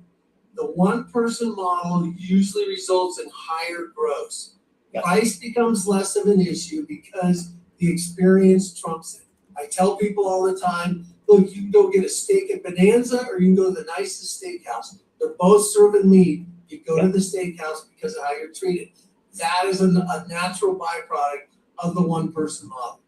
the one-person model usually results in higher gross. Yes. Price becomes less of an issue because the experience trumps it. I tell people all the time, look, you can go get a steak at Bonanza or you can go to the nicest steakhouse. They're both serving meat. You go to the steakhouse because of how you're treated. That is a natural byproduct of the one-person model.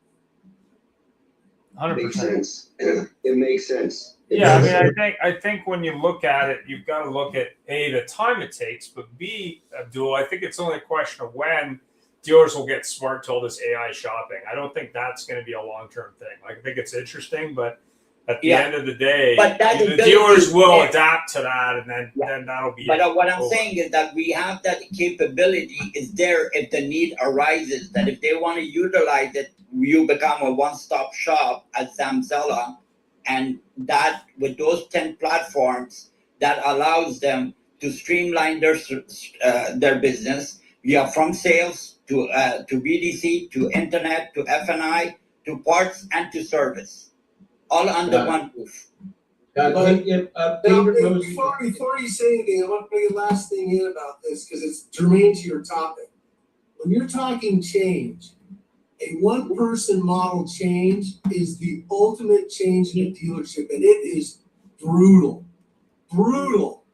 100%. Makes sense. It makes sense. Yeah, I mean, I think when you look at it, you've got to look at A, the time it takes, but B, Abdul, I think it's only a question of when dealers will get smart to all this AI shopping. I don't think that's going to be a long-term thing. I think it's interesting, but at the Yeah. end of the day, But that the ability dealers is will there. adapt to that, and then Yeah. then that'll be. But it. what I'm Over. saying is that we have that capability is there if the need arises, that if they want to utilize it, you become a one-stop shop at Samsella, and that with those 10 platforms, that allows them to streamline their business. From sales to BDC to internet to F&I to parts and to service, all under one roof. Now, David Rose. before you say anything, I want to bring a last thing in about this because it's germane to your topic. When you're talking change, a one-person model change is the ultimate change in a dealership, and it is brutal. Brutal.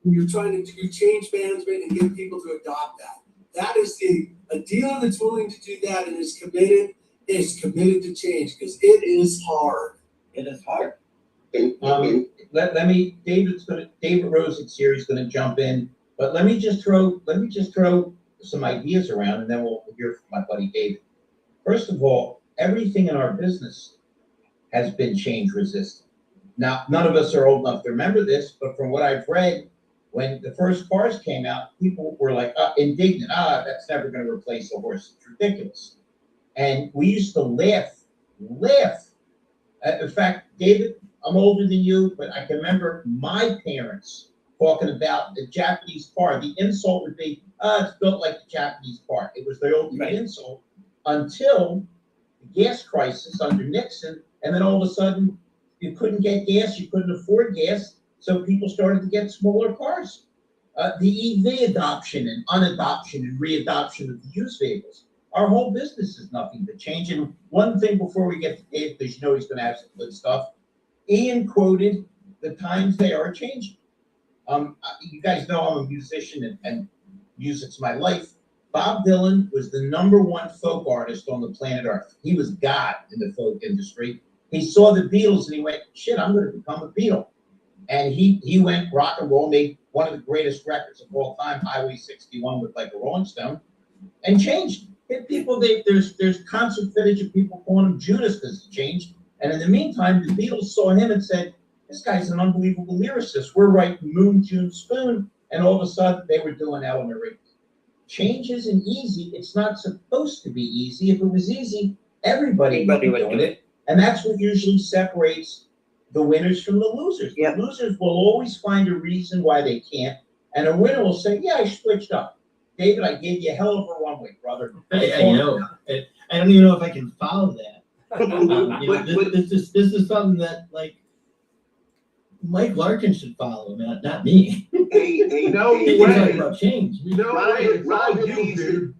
When you're trying to do change management and get people to adopt that. That is a dealer that's willing to do that and is committed to change because it is hard. It is hard. Let me. David Rosick's here. He's going to jump in, but let me just throw some ideas around, and then we'll hear from my buddy David. First of all, everything in our business has been change resistant. Now, none of us are old enough to remember this, but from what I've read, when the first cars came out, people were like indignant. That's never going to replace a horse. It's ridiculous. And we used to laugh. In fact, David, I'm older than you, but I can remember my parents talking about the Japanese car. The insult would be, it's built like the Japanese car. It was the ultimate insult until the gas crisis under Nixon. And then all of a sudden, you couldn't get gas, you couldn't afford gas. So people started to get smaller cars. The EV adoption and unadoption and readoption of the used vehicles. Our whole business is nothing but change. And one thing before we get to Dave, because you know he's going to have some good stuff. Ian quoted, the times they are changing. You guys know I'm a musician and music's my life. Bob Dylan was the #1 folk artist on the planet Earth. He was God in the folk industry. He saw the Beatles and he went, shit, I'm going to become a Beatle. And he went rock and roll, made one of the greatest records of all time, Highway 61 with like a Rolling Stone, and changed. People, there's constant footage of people calling him Judas because he changed. And in the meantime, the Beatles saw him and said, this guy's an unbelievable lyricist. We're writing Moon, June, Spoon. And all of a sudden, they were doing Eleanor Rigby. Change isn't easy. It's not supposed to be easy. If it was easy, everybody would be doing it. And that's what usually separates the winners from the losers. Yep. The losers will always find a reason why they can't. And a winner will say, yeah, I switched up. David, I gave you a hell of a runway, brother. I don't even know if I can follow that. This is something that like Mike Larkin should follow, not me. Hey, No He can talk about change. No way, it's all Rhonda you, needs dude.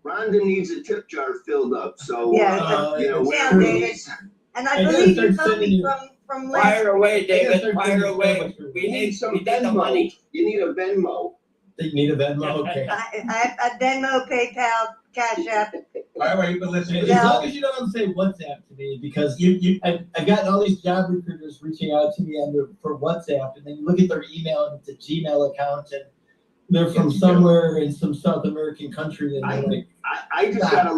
Rhonda needs a tip jar filled up, so, Yeah, whatever David. it is. And I I gotta believe you start told sending me you- from last. Fire away, I gotta David. start Fire sending away. so much- You need some we need the Venmo. money. You need a Venmo. You need a Venmo, okay. I have Venmo, PayPal, Cash App. All right, but listen. As long as you don't say WhatsApp to me, because I've gotten all these job recruiters reaching out to me for WhatsApp, and then you look at their email and it's a Gmail account, and they're from somewhere in some South American country, and they're like, I just got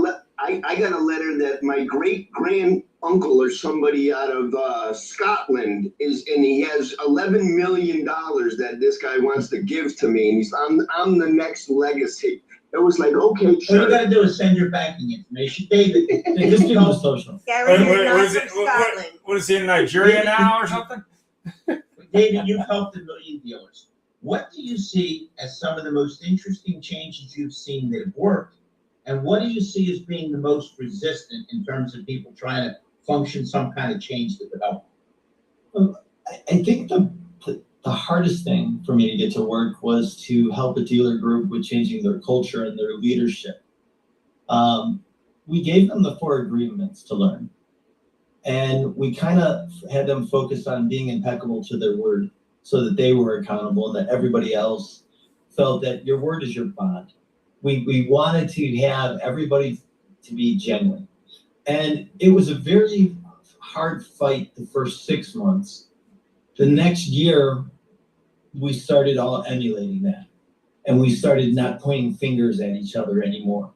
I got a letter that my great grand uncle or somebody out of Scotland and he has $11 million that this guy wants to give to me, and he's I'm the next legacy. It was like, okay, All you sure. got to do is send your banking information, David. just give them the social. Gary, you're not is from it? Scotland. What is he in Nigeria now or something? David, you've helped a million dealers. What do you see as some of the most interesting changes you've seen that have worked? And what do you see as being the most resistant in terms of people trying to function some kind of change to develop? I think the hardest thing for me to get to work was to help a dealer group with changing their culture and their leadership. We gave them the 4 agreements to learn. And we kind of had them focus on being impeccable to their word so that they were accountable and that everybody else felt that your word is your bond. We wanted to have everybody to be genuine. And it was a very hard fight the first 6 months. The next year, we started all emulating that. And we started not pointing fingers at each other anymore.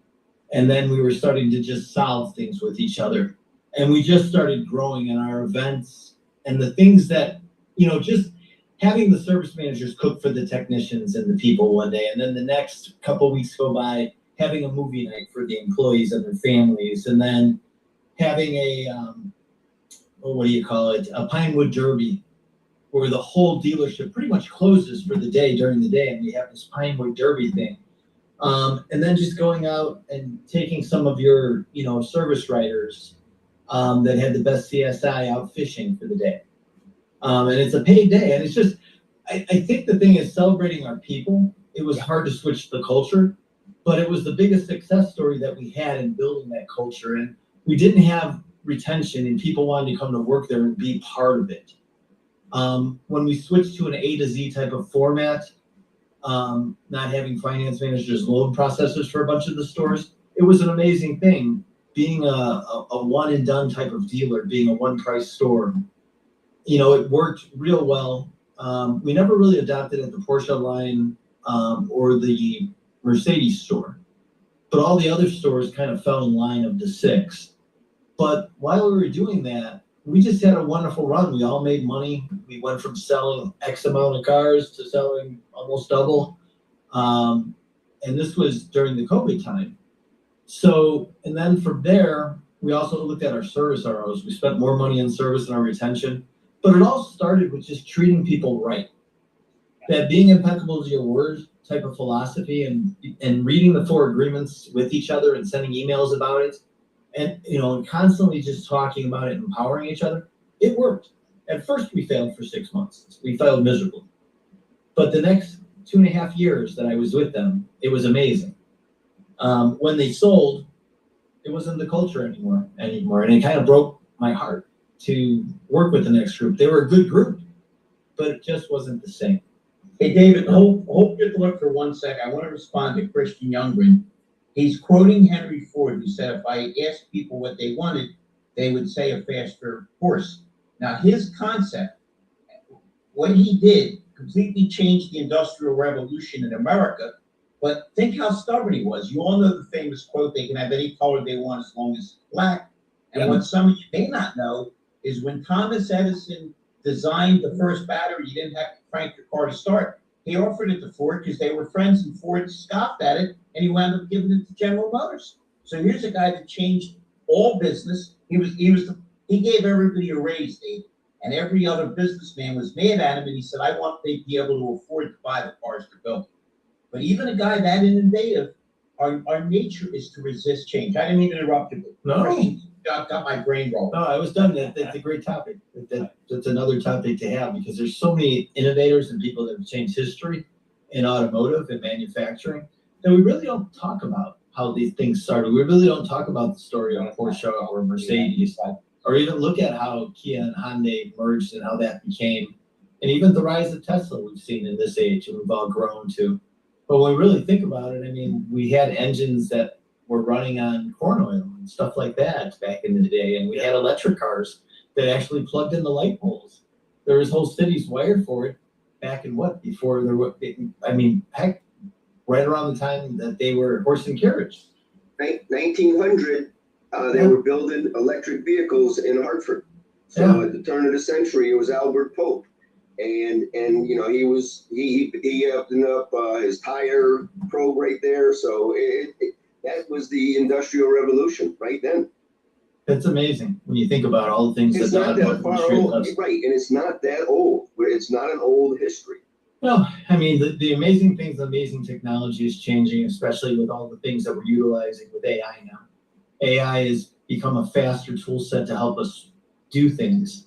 And then we were starting to just solve things with each other. And we just started growing in our events. and the things that, just having the service managers cook for the technicians and the people one day, and then the next couple weeks go by, having a movie night for the employees and their families, and then having a, a Pinewood Derby, where the whole dealership pretty much closes for the day during the day, and we have this Pinewood Derby thing. And then just going out and taking some of your, service writers that had the best CSI out fishing for the day. And it's a paid day. And it's just, I think the thing is celebrating our people. It was hard to switch the culture, but it was the biggest success story that we had in building that culture. And we didn't have retention, and people wanted to come to work there and be part of it. When we switched to an A to Z type of format, not having finance managers load processors for a bunch of the stores, it was an amazing thing. Being a one and done type of dealer, being a one price store, it worked real well. We never really adopted at the Porsche line or the Mercedes store, but all the other stores kind of fell in line of the 6. But while we were doing that, we just had a wonderful run. We all made money. We went from selling X amount of cars to selling almost double. And this was during the COVID time. So, and then from there, we also looked at our service ROs. We spent more money on service and our retention. But it all started with just treating people right. That being impeccable to your word type of philosophy, and reading the 4 agreements with each other and sending emails about it. And, constantly just talking about it and empowering each other, it worked. At first, we failed for 6 months. We failed miserably. But the next 2.5 years that I was with them, it was amazing. When they sold, it wasn't the culture anymore. And it kind of broke my heart to work with the next group. They were a good group, but it just wasn't the same. Hey, David, hold your thought for 1 sec. I want to respond to Christian Youngren. He's quoting Henry Ford, who said, if I asked people what they wanted, they would say a faster horse. Now, his concept, what he did, completely changed the Industrial Revolution in America. But think how stubborn he was. You all know the famous quote, they can have any color they want as long as it's black. And what some of you may not know is when Thomas Edison designed the first battery, you didn't have to crank your car to start. He offered it to Ford because they were friends, and Ford scoffed at it, and he wound up giving it to General Motors. So here's a guy that changed all business. He gave everybody a raise, Dave, and every other businessman was mad at him, and he said, I want to be able to afford to buy the cars to build. But even a guy that innovative, our nature is to resist change. I didn't mean to interrupt you. No. Got my brain rolling. No, I was done. That's a great topic. That's another topic to have, because there's so many innovators and people that have changed history in automotive and manufacturing that we really don't talk about how these things started. We really don't talk about the story of Porsche or Mercedes, or even look at how Kia and Hyundai merged and how that became, and even the rise of Tesla we've seen in this age, and we've all grown to. But when we really think about it, I mean, we had engines that were running on corn oil and stuff like that back in the day, and we had electric cars that actually plugged in the light poles. There was whole cities wired for it back in before there were, heck, right around the time that they were horse and carriage. 1900, they were building electric vehicles in Hartford. So at the turn of the century, it was Albert Pope. And he opened up his tire probe right there. So that was the Industrial Revolution right then. That's amazing when you think about all the things It's not that far old, right? And it's not that old. It's not an old history. No, I mean, the amazing things, the amazing technology is changing, especially with all the things that we're utilizing with AI now. AI has become a faster tool set to help us do things.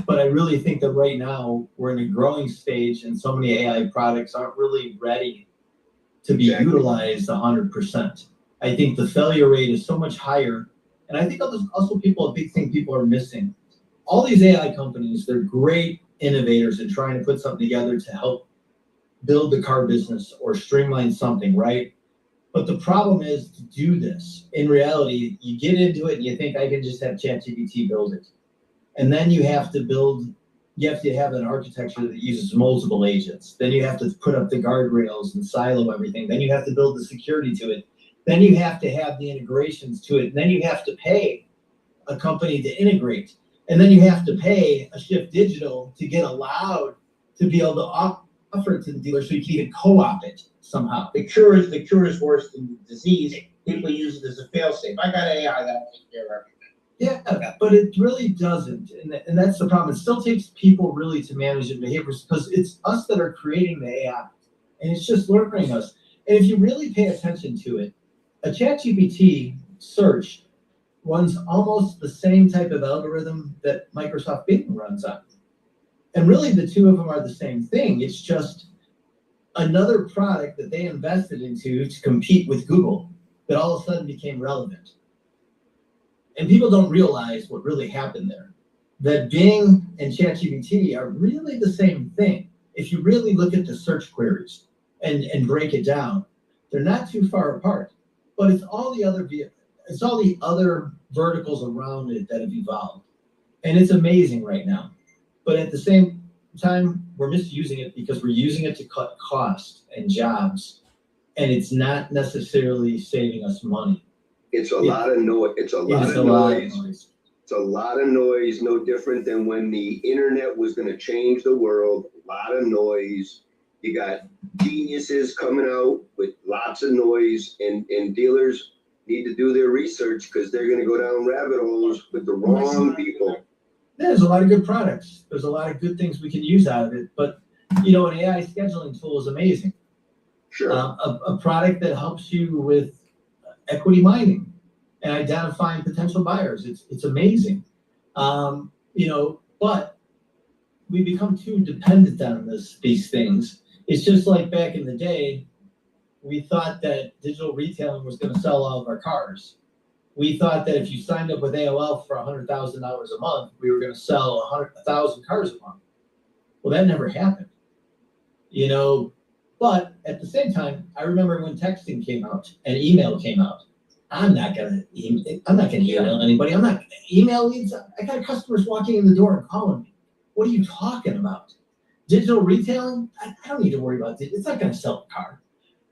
But I really think that right now we're in a growing stage, and so many AI products aren't really ready to be utilized 100%. I think the failure rate is so much higher. And I think also a big thing people are missing. All these AI companies, they're great innovators in trying to put something together to help build the car business or streamline something, right? But the problem is, to do this, in reality, you get into it and you think, I can just have ChatGPT build it. And then you have to have an architecture that uses multiple agents. Then you have to put up the guardrails and silo everything. Then you have to build the security to it. Then you have to have the integrations to it. And then you have to pay a company to integrate. And then you have to pay a Shift Digital to get allowed to be able to offer it to the dealer so you can even co-op it somehow. The cure is worse than the disease. People use it as a fail-safe. I got AI that'll take care of everything. Yeah, but it really doesn't. And that's the problem. It still takes people really to manage the behaviors because it's us that are creating the AI. And it's just learning us. And if you really pay attention to it, a ChatGPT search runs almost the same type of algorithm that Microsoft Bing runs on. And really the two of them are the same thing. It's just another product that they invested into to compete with Google that all of a sudden became relevant. And people don't realize what really happened there. That Bing and ChatGPT are really the same thing. If you really look at the search queries and break it down, they're not too far apart. But it's all the other verticals around it that have evolved. And it's amazing right now. But at the same time, we're misusing it because we're using it to cut costs and jobs. And it's not necessarily saving us money. It's a lot of noise. It's a lot of noise. It's a lot of noise, no different than when the internet was going to change the world. A lot of noise. You got geniuses coming out with lots of noise, and dealers need to do their research because they're going to go down rabbit holes with the wrong people. There's a lot of good products. There's a lot of good things we can use out of it. But, you know, an AI scheduling tool is amazing. Sure. A product that helps you with equity mining and identifying potential buyers. It's amazing. You know, but we become too dependent on these things. It's just like back in the day, we thought that digital retailing was going to sell all of our cars. We thought that if you signed up with AOL for $100,000 a month, we were going to sell 100,000 cars a month. Well, that never happened. You know, but at the same time, I remember when texting came out and email came out. I'm not gonna email anybody. I'm not gonna email leads. I got customers walking in the door and calling me. What are you talking about? Digital retailing? I don't need to worry about it. It's not gonna sell a car.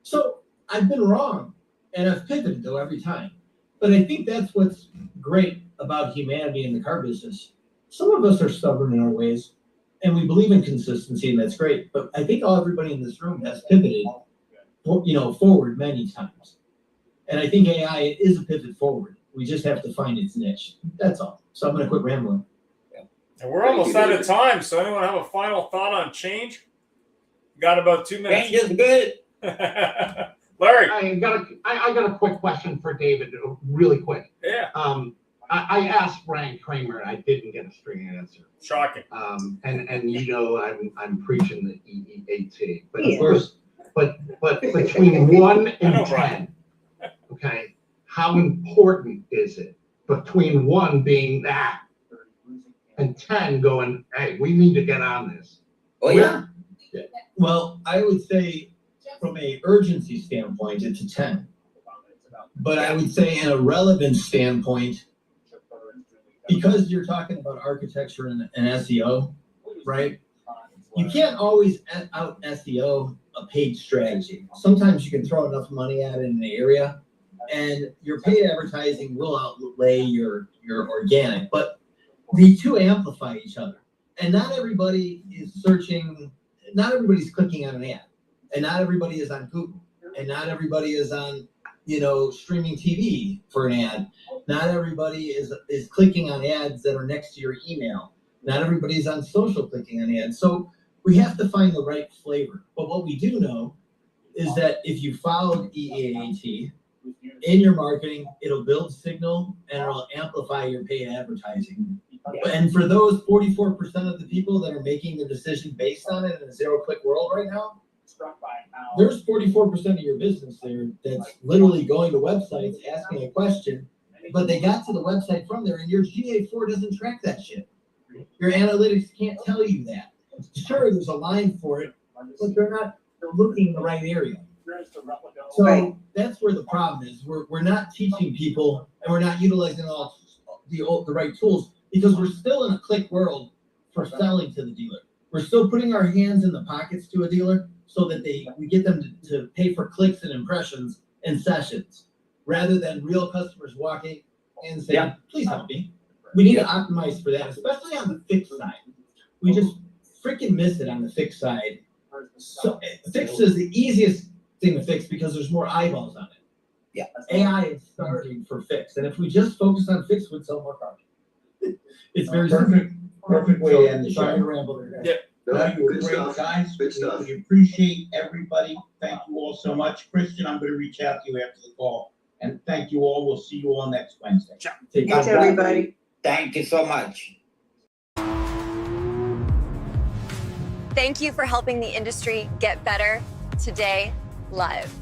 So I've been wrong, and I've pivoted though every time. But I think that's what's great about humanity in the car business. Some of us are stubborn in our ways, and we believe in consistency, and that's great. But I think everybody in this room has pivoted, you know, forward many times. And I think AI is a pivot forward. We just have to find its niche. That's all. So I'm going to quit rambling. And we're almost out of time. So anyone have a final thought on change? Got about 2 minutes. Change is good. Larry. I got a quick question for David, really quick. Yeah. I asked Brian Kramer, and I didn't get a straight answer. Shocking. And you know I'm preaching the EEAT, but Yeah. of course, but between 1 and 10, okay, how important is it between 1 being that and 10 going, hey, we need to get on this? Oh yeah. Well, I would say from a urgency standpoint, it's a 10. But I would say in a relevance standpoint, because you're talking about architecture and SEO, right? You can't always out SEO a paid strategy. Sometimes you can throw enough money at it in the area, and your paid advertising will outlay your organic. But the two amplify each other. And not everybody is searching, not everybody's clicking on an ad, and not everybody is on Google, and not everybody is on, you know, streaming TV for an ad. Not everybody is clicking on ads that are next to your email. Not everybody's on social clicking on ads. So we have to find the right flavor. But what we do know is that if you followed EAAT in your marketing, it'll build signal and it'll amplify your paid advertising. And for those 44% of the people that are making the decision based on it in a zero-click world right now, there's 44% of your business there that's literally going to websites, asking a question, but they got to the website from there, and your GA4 doesn't track that shit. Your analytics can't tell you that. Sure, there's a line for it, but they're not looking in the right area. So that's where the problem is. We're not teaching people, and we're not utilizing all the right tools because we're still in a click world for selling to the dealer. We're still putting our hands in the pockets to a dealer so that we get them to pay for clicks and impressions and sessions rather than real customers walking and saying, please help me. We need to optimize for that, especially on the fixed side. We just freaking miss it on the fixed side. So fixed is the easiest thing to fix because there's more eyeballs on it. Yeah. AI is starting for fixed, and if we just focus on fixed, we'd sell more cars. It's very Perfect way to end the Sorry to show. ramble there. Yeah. No, you were Good great, stuff. guys. Good stuff. We appreciate everybody. Thank you all so much. Christian, I'm gonna reach out to you after the call. And thank you all. We'll see you all next Wednesday. Take Thanks, care. everybody. Thank you so much. Thank you for helping the industry get better today live.